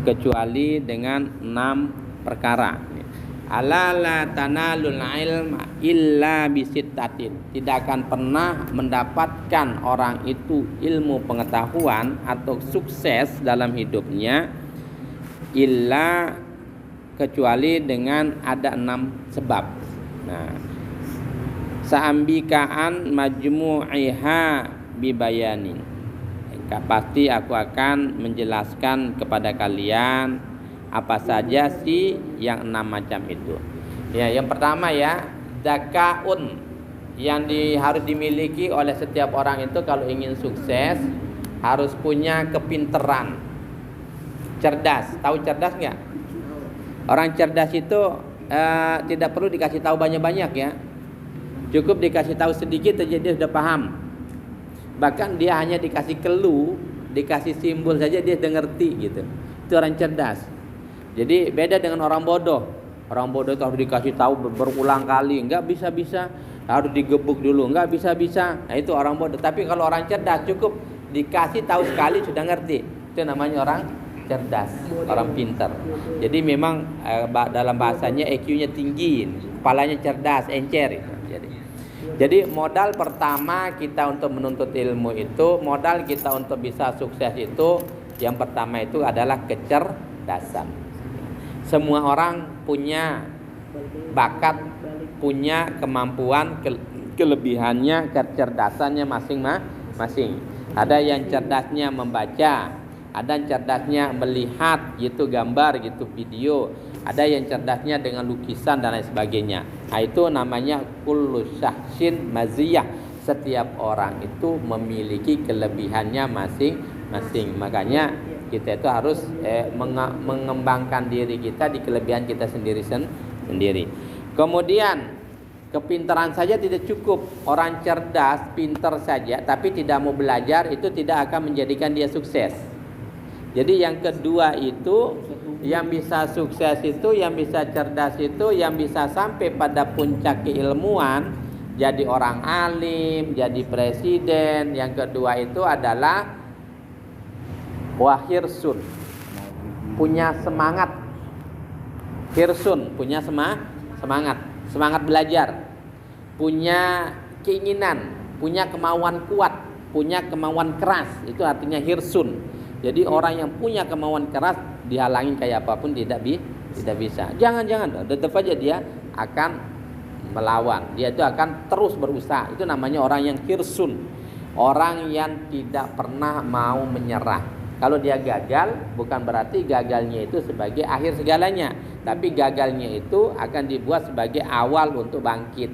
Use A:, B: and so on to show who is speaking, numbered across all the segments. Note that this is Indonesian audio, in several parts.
A: kecuali dengan 6 perkara. Ala la tanalul ilma illa bisittatin. Tidak akan pernah mendapatkan orang itu ilmu pengetahuan atau sukses dalam hidupnya illa kecuali dengan ada 6 sebab. Nah, saambikaan majmu'iha bibayanin. Pasti aku akan menjelaskan kepada kalian apa saja sih yang 6 macam itu. Ya, yang pertama ya, zakaun yang harus dimiliki oleh setiap orang itu kalau ingin sukses harus punya kepinteran. Cerdas, tahu cerdas nggak? Orang cerdas itu tidak perlu dikasih tahu banyak-banyak ya. Cukup dikasih tahu sedikit saja dia sudah paham. Bahkan dia hanya dikasih clue, dikasih simbol saja dia sudah ngerti gitu. Itu orang cerdas. Jadi beda dengan orang bodoh. Orang bodoh itu harus dikasih tahu berulang kali, enggak bisa-bisa, harus digebuk dulu, enggak bisa-bisa. Nah, itu orang bodoh. Tapi kalau orang cerdas cukup dikasih tahu sekali sudah ngerti. Itu namanya orang cerdas, orang pintar. Jadi memang dalam bahasanya EQ-nya tinggi, kepalanya cerdas, encer itu. Jadi modal pertama kita untuk menuntut ilmu itu, modal kita untuk bisa sukses itu, yang pertama itu adalah kecerdasan. Semua orang punya bakat, punya kemampuan, kelebihannya, kecerdasannya masing-masing. Ada yang cerdasnya membaca, ada yang cerdasnya melihat gitu gambar, gitu video, ada yang cerdasnya dengan lukisan dan lain sebagainya. Nah, itu namanya kullu syahsin maziyah. Setiap orang itu memiliki kelebihannya masing-masing. Makanya kita itu harus mengembangkan diri kita di kelebihan kita sendiri. Kemudian kepintaran saja tidak cukup. Orang cerdas, pintar saja tapi tidak mau belajar itu tidak akan menjadikan dia sukses. Jadi yang kedua itu, yang bisa sukses itu, yang bisa cerdas itu, yang bisa sampai pada puncak keilmuan, jadi orang alim, jadi presiden. Yang kedua itu adalah wahirsun, punya semangat. Hirsun, punya semangat belajar, punya keinginan, punya kemauan kuat, punya kemauan keras. Itu artinya hirsun. Jadi orang yang punya kemauan keras dihalangin kayak apapun tidak bisa. Jangan, tetap aja dia akan melawan. Dia itu akan terus berusaha. Itu namanya orang yang hirsun, orang yang tidak pernah mau menyerah. Kalau dia gagal, bukan berarti gagalnya itu sebagai akhir segalanya, tapi gagalnya itu akan dibuat sebagai awal untuk bangkit.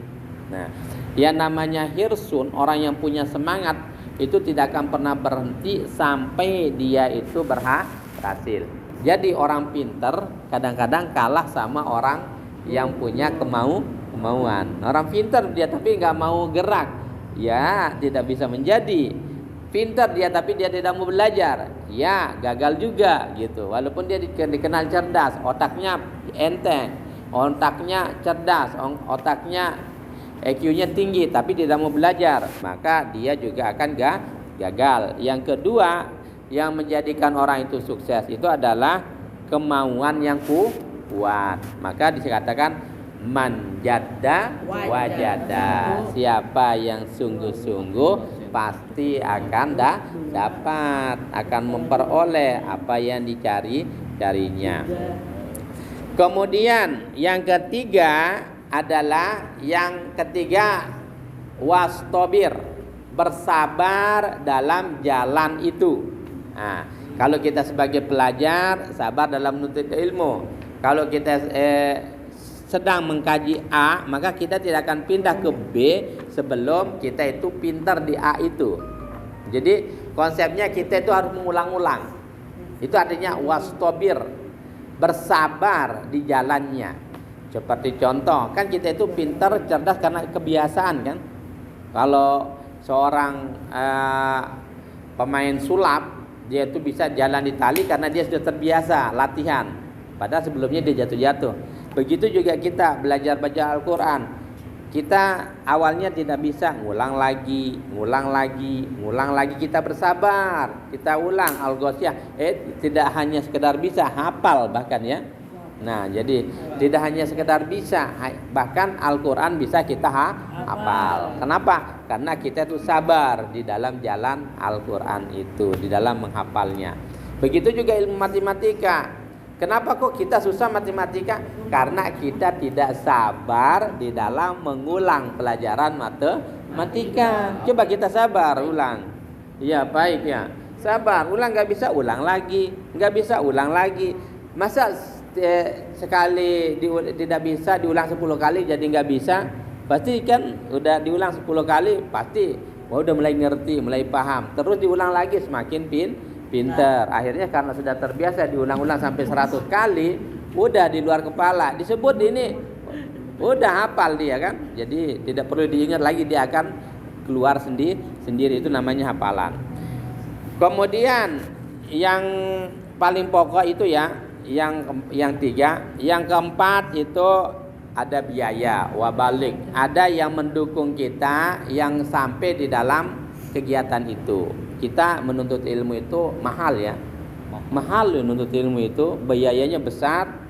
A: Nah, yang namanya hirsun, orang yang punya semangat, itu tidak akan pernah berhenti sampai dia itu berhasil. Jadi orang pintar kadang-kadang kalah sama orang yang punya kemauan. Orang pintar dia tapi nggak mau gerak, ya tidak bisa menjadi. Pintar dia tapi dia tidak mau belajar, ya gagal juga gitu. Walaupun dia dikenal cerdas, otaknya enteng, otaknya cerdas, otaknya EQ-nya tinggi tapi tidak mau belajar, maka dia juga akan gagal. Yang kedua yang menjadikan orang itu sukses itu adalah kemauan yang kuat. Maka dikatakan man jadda wajada. Siapa yang sungguh-sungguh pasti akan dapat, akan memperoleh apa yang dicarinya. Kemudian yang ketiga adalah wastobir, bersabar dalam jalan itu. Nah, kalau kita sebagai pelajar sabar dalam menuntut ilmu. Kalau kita sedang mengkaji A, maka kita tidak akan pindah ke B sebelum kita itu pintar di A itu. Jadi konsepnya kita itu harus mengulang-ulang. Itu artinya wastobir, bersabar di jalannya. Seperti contoh, kan kita itu pintar, cerdas karena kebiasaan kan. Kalau seorang pemain sulap, dia itu bisa jalan di tali karena dia sudah terbiasa latihan. Padahal sebelumnya dia jatuh-jatuh. Begitu juga kita belajar baca Al-Quran. kita awalnya tidak bisa, ngulang lagi, kita bersabar, kita ulang Al-Ghasyiyah. Tidak hanya sekedar bisa, hafal bahkan ya. Nah, jadi tidak hanya sekedar bisa, bahkan Al-Quran bisa kita hafal. Kenapa? Karena kita itu sabar di dalam jalan Al-Quran itu, di dalam menghafalnya. Begitu juga ilmu matematika. Kenapa kok kita susah matematika? Karena kita tidak sabar di dalam mengulang pelajaran matematika. Coba kita sabar, ulang. Iya, baik ya. Sabar, ulang, nggak bisa, ulang lagi. Nggak bisa, ulang lagi. Masa sekali tidak bisa diulang 10 kali jadi nggak bisa? Pasti kan udah diulang 10 kali pasti udah mulai ngerti, mulai paham. Terus diulang lagi semakin pinter. Akhirnya karena sudah terbiasa diulang-ulang sampai 100 kali, udah di luar kepala. Disebut ini udah hafal dia kan. Jadi tidak perlu diingat lagi, dia akan keluar sendiri, itu namanya hafalan. Kemudian yang paling pokok itu ya, yang 3, yang keempat itu ada biaya wabalik. Ada yang mendukung kita yang sampai di dalam kegiatan itu. Kita menuntut ilmu itu mahal ya. Mahal menuntut ilmu itu, biayanya besar.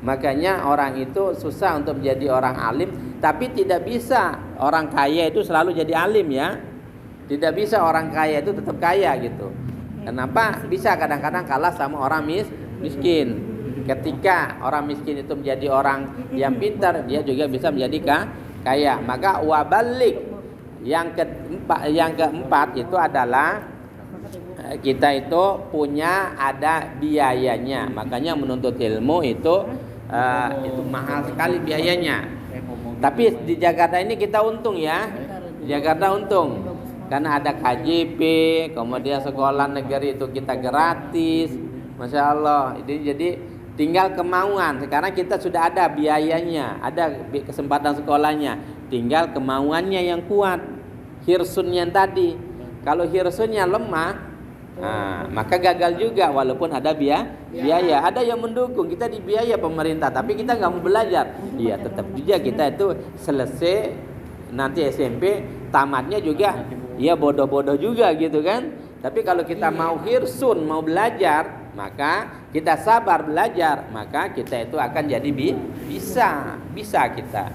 A: Makanya orang itu susah untuk menjadi orang alim. Tapi tidak bisa orang kaya itu selalu jadi alim ya. Tidak bisa orang kaya itu tetap kaya gitu. Kenapa? Bisa kadang-kadang kalah sama orang miskin. Ketika orang miskin itu menjadi orang yang pintar, dia juga bisa menjadi kaya. Maka wabalik yang keempat itu adalah kita itu punya ada biayanya. Makanya menuntut ilmu itu mahal sekali biayanya. Tapi di Jakarta ini kita untung ya. Di Jakarta untung karena ada KJP, kemudian sekolah negeri itu kita gratis. Masya Allah. Jadi tinggal kemauan. Sekarang kita sudah ada biayanya, ada kesempatan sekolahnya. Tinggal kemauannya yang kuat. Hirsunnya tadi. Kalau hirsunnya lemah, maka gagal juga walaupun ada biaya. Ada yang mendukung, kita dibiaya pemerintah, tapi kita nggak mau belajar. Iya, tetap juga kita itu selesai nanti SMP, tamatnya juga ya bodoh-bodoh juga gitu kan. Tapi kalau kita mau hirsun, mau belajar, maka kita sabar belajar, maka kita itu akan jadi bisa kita.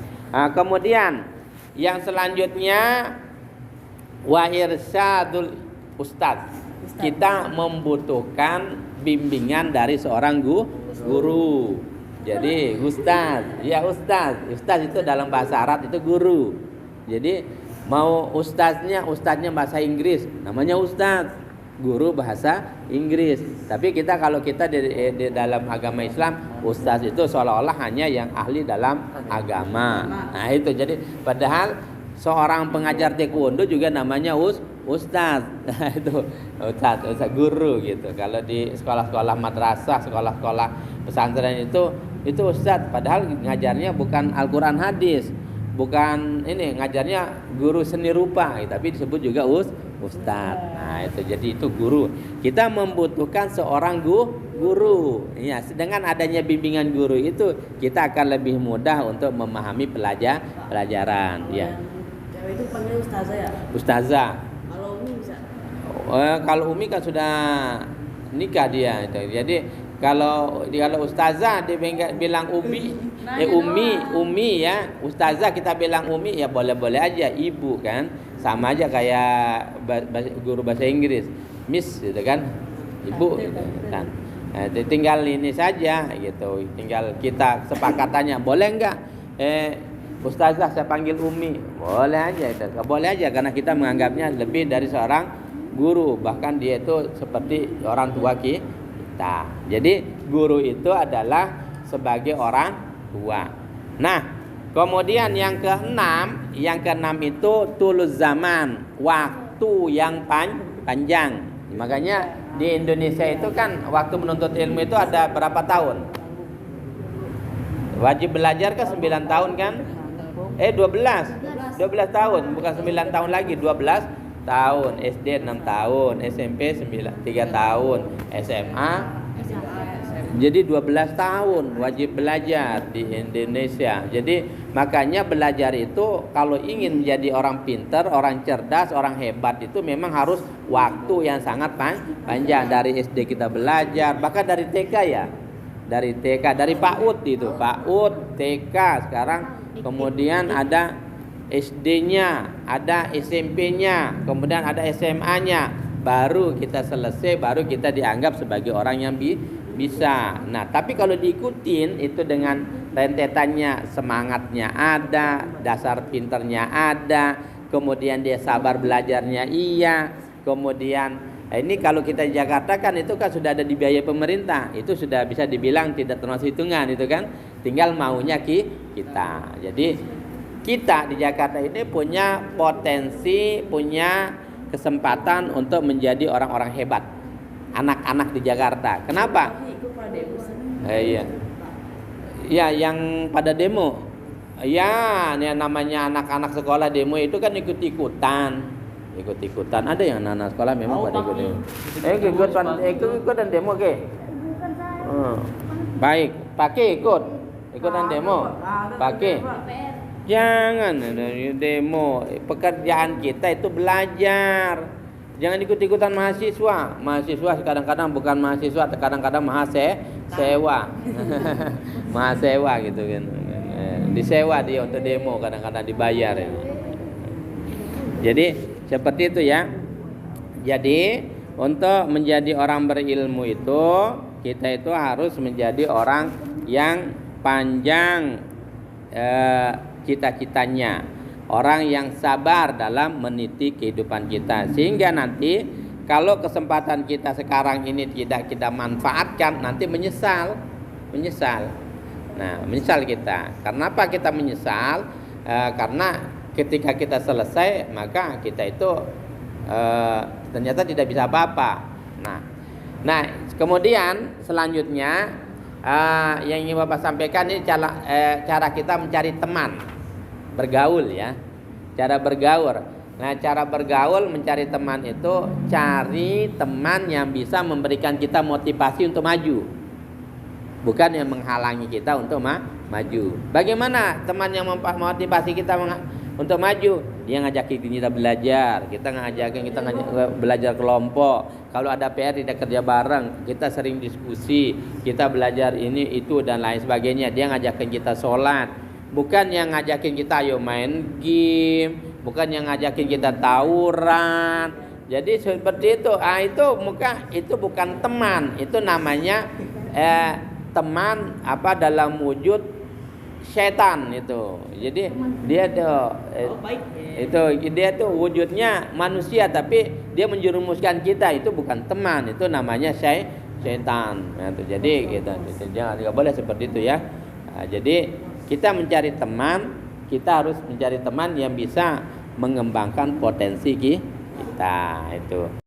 A: Kemudian yang selanjutnya wa irsyadul ustadz. Kita membutuhkan bimbingan dari seorang guru. Jadi ustadz itu dalam bahasa Arab itu guru. Jadi mau ustadznya bahasa Inggris, namanya ustadz, guru bahasa Inggris. Tapi kalau kita di dalam agama Islam, ustadz itu seolah-olah hanya yang ahli dalam agama. Nah itu, jadi padahal seorang pengajar taekwondo juga namanya ustadz. Itu ustadz guru gitu. Kalau di sekolah-sekolah madrasah, sekolah-sekolah pesantren itu ustadz, padahal ngajarnya bukan Al-Quran hadis, bukan ini, ngajarnya guru seni rupa, tapi disebut juga ustadz. Nah itu, jadi itu guru. Kita membutuhkan seorang guru. Ya, dengan adanya bimbingan guru itu kita akan lebih mudah untuk memahami pelajaran. Ya.
B: Cewek itu panggil ustazah ya?
A: Ustazah.
B: Kalau Umi bisa?
A: Kalau Umi kan sudah nikah dia itu. Jadi kalau ustazah dia bilang Umi ya. Ustazah kita bilang Umi ya, boleh-boleh aja, ibu kan. Sama aja kayak guru bahasa Inggris, Miss gitu kan. Ibu gitu kan. Nah, tinggal ini saja gitu. Tinggal kita sepakatannya, boleh enggak? Ustazah saya panggil Umi, boleh aja itu. Boleh aja karena kita menganggapnya lebih dari seorang guru, bahkan dia itu seperti orang tua kita. Jadi guru itu adalah sebagai orang tua. Nah, kemudian yang keenam itu tuluz zaman, waktu yang panjang. Makanya di Indonesia itu kan waktu menuntut ilmu itu ada berapa tahun? Wajib belajar kan 9 tahun kan? 12 tahun, bukan 9 tahun lagi, 12 tahun. SD 6 tahun, SMP 3 tahun, SMA Jadi 12 tahun wajib belajar di Indonesia. Jadi makanya belajar itu kalau ingin menjadi orang pintar, orang cerdas, orang hebat itu memang harus waktu yang sangat panjang. Dari SD kita belajar, bahkan dari TK ya. Dari TK, dari PAUD itu, PAUD, TK, sekarang kemudian ada SD-nya, ada SMP-nya, kemudian ada SMA-nya. Baru kita selesai, baru kita dianggap sebagai orang yang bisa. Nah, tapi kalau diikutin itu dengan rentetannya, semangatnya ada, dasar pinternya ada, kemudian dia sabar belajarnya iya, kemudian ini kalau kita di Jakarta kan itu kan sudah ada di biaya pemerintah, itu sudah bisa dibilang tidak termasuk hitungan itu kan, tinggal maunya kita. Jadi kita di Jakarta ini punya potensi, punya kesempatan untuk menjadi orang-orang hebat. Anak-anak di Jakarta. Kenapa? Iya. Ya, yang pada demo. Ya, ini namanya anak-anak sekolah demo itu kan ikut-ikutan. Ada yang anak sekolah memang pada ikut. Ikutan demo ke? Baik, pakai ikutan demo. Pakai. Jangan demo. Pekerjaan kita itu belajar. Jangan ikut-ikutan mahasiswa. Mahasiswa kadang-kadang bukan mahasiswa, kadang-kadang sewa. Mahasiswa gitu kan. Disewa dia untuk demo, kadang-kadang dibayar ini. Jadi seperti itu ya. Jadi untuk menjadi orang berilmu itu kita itu harus menjadi orang yang panjang cita-citanya. Orang yang sabar dalam meniti kehidupan kita. Sehingga nanti kalau kesempatan kita sekarang ini tidak kita manfaatkan, nanti menyesal. Nah, menyesal kita. Kenapa kita menyesal? Karena ketika kita selesai, maka kita itu ternyata tidak bisa apa-apa. Nah, kemudian selanjutnya yang ingin Bapak sampaikan ini cara kita mencari teman. Bergaul ya, cara bergaul. Nah, cara bergaul mencari teman itu cari teman yang bisa memberikan kita motivasi untuk maju, bukan yang menghalangi kita untuk maju. Bagaimana teman yang memotivasi kita untuk maju? Dia ngajakin kita belajar, kita belajar kelompok. Kalau ada PR tidak kerja bareng, kita sering diskusi, kita belajar ini itu dan lain sebagainya. Dia ngajakin kita sholat. Bukan yang ngajakin kita ayo main game, bukan yang ngajakin kita tawuran. Jadi seperti itu. Itu bukan teman. Itu namanya teman dalam wujud setan itu. Jadi dia tuh wujudnya manusia tapi dia menjerumuskan kita. Itu bukan teman, itu namanya setan. Nah, jadi kita jangan boleh seperti itu ya. Nah, jadi kita mencari teman, kita harus mencari teman yang bisa mengembangkan potensi kita itu.